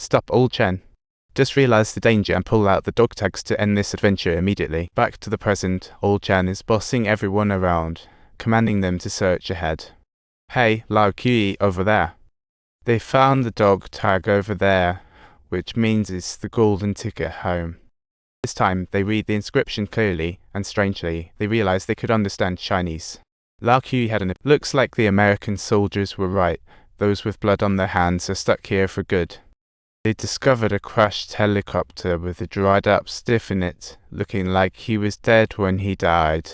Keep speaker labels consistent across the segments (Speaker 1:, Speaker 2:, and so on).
Speaker 1: Stop, old Chen. Just realize the danger and pull out the dog tags to end this adventure immediately. Back to the present, old Chen is bossing everyone around, commanding them to search ahead. Hey, Lao Kui over there. They found the dog tag over there, which means it's the golden ticket home. This time, they read the inscription clearly, and strangely, they realize they could understand Chinese. Lao Kui had an looks like the American soldiers were right. Those with blood on their hands are stuck here for good. They discovered a crashed helicopter with a dried-up stiff in it, looking like he was dead when he died.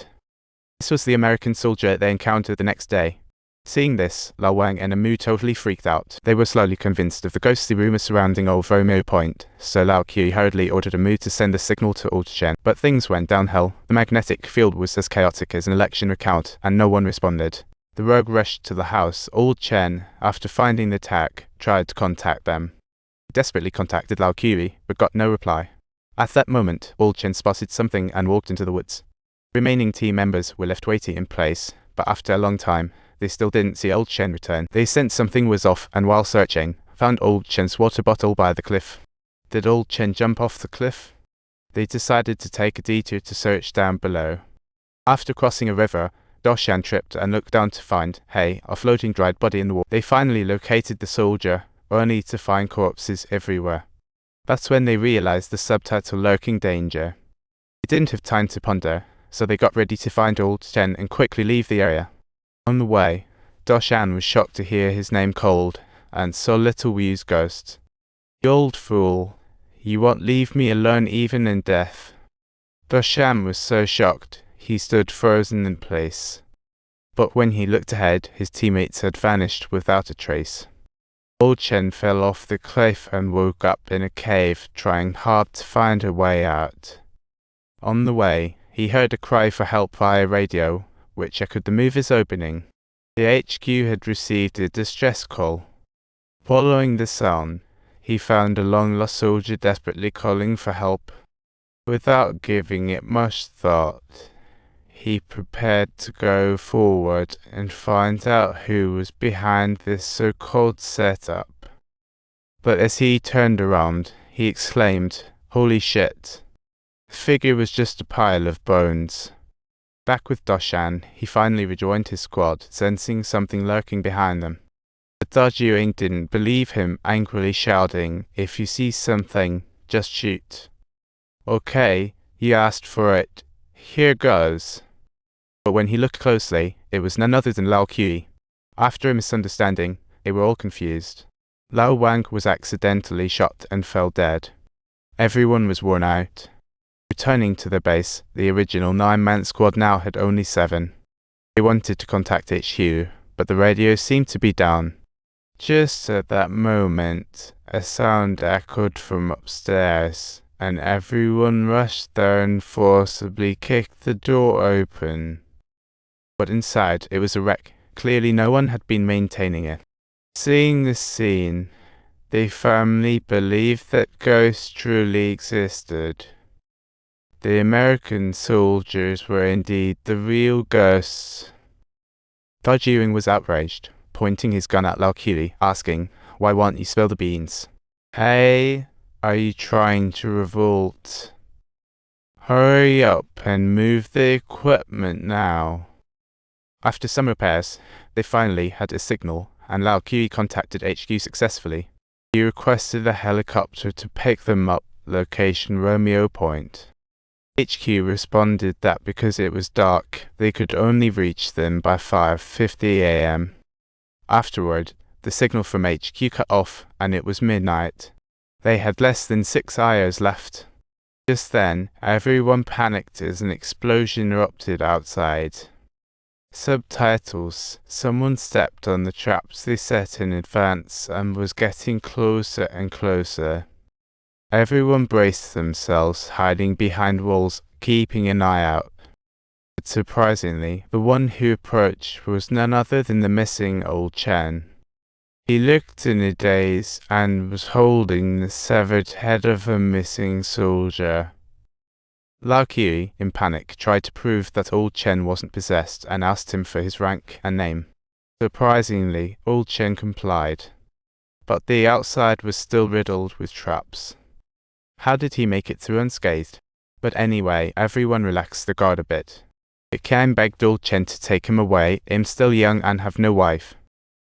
Speaker 1: This was the American soldier they encountered the next day. Seeing this, Lao Wang and Amu totally freaked out. They were slowly convinced of the ghostly rumors surrounding old Romeo Point, so Lao Kui hurriedly ordered Amu to send a signal to old Chen. But things went downhill. The magnetic field was as chaotic as an election recount, and no one responded. The rogue rushed to the house. Old Chen, after finding the tag, tried to contact them. He desperately contacted Lao Kui, but got no reply. At that moment, old Chen spotted something and walked into the woods. Remaining team members were left waiting in place, but after a long time, they still didn't see old Chen return. They sensed something was off, and while searching, found old Chen's water bottle by the cliff. Did old Chen jump off the cliff? They decided to take a detour to search down below. After crossing a river, Doshan tripped and looked down to find, hey, a floating dried body in the water. They finally located the soldier, only to find corpses everywhere. That's when they realized the subtitle lurking danger. They didn't have time to ponder, so they got ready to find old Chen and quickly leave the area. On the way, Doshan was shocked to hear his name called, and saw Little Wu's ghost. "You old fool, you won't leave me alone even in death." Doshan was so shocked, he stood frozen in place. But when he looked ahead, his teammates had vanished without a trace. Old Chen fell off the cliff and woke up in a cave, trying hard to find a way out. On the way, he heard a cry for help via radio, which echoed the movie's opening. The HQ had received a distress call. Following the sound, he found a long-lost soldier desperately calling for help. Without giving it much thought, he prepared to go forward and find out who was behind this so-called setup. But as he turned around, he exclaimed, "Holy shit!" The figure was just a pile of bones. Back with Doshan, he finally rejoined his squad, sensing something lurking behind them. But Dajiang didn't believe him, angrily shouting, "If you see something, just shoot." "Okay, you asked for it. Here goes." But when he looked closely, it was none other than Lao Kui. After a misunderstanding, they were all confused. Lao Wang was accidentally shot and fell dead. Everyone was worn out. Returning to their base, the original 9-man squad now had only 7. They wanted to contact HQ, but the radio seemed to be down. Just at that moment, a sound echoed from upstairs, and everyone rushed there and forcibly kicked the door open. But inside, it was a wreck. Clearly no one had been maintaining it. Seeing this scene, they firmly believed that ghosts truly existed. The American soldiers were indeed the real ghosts. Dajiang was outraged, pointing his gun at Lao Kui, asking, "Why won't you spill the beans?" "Hey, are you trying to revolt? Hurry up and move the equipment now." After some repairs, they finally had a signal, and Lao Kui contacted HQ successfully. He requested a helicopter to pick them up, location Romeo Point. HQ responded that because it was dark, they could only reach them by 5:50 a.m. Afterward, the signal from HQ cut off, and it was midnight. They had less than 6 hours left. Just then, everyone panicked as an explosion erupted outside. Subtitles: Someone stepped on the traps they set in advance and was getting closer and closer. Everyone braced themselves, hiding behind walls, keeping an eye out. But surprisingly, the one who approached was none other than the missing old Chen. He looked in a daze and was holding the severed head of a missing soldier. Lao Kui, in panic, tried to prove that old Chen wasn't possessed and asked him for his rank and name. Surprisingly, old Chen complied. but the outside was still riddled with traps. How did he make it through unscathed? But anyway, everyone relaxed the guard a bit. It came begged old Chen to take him away, him still young and have no wife.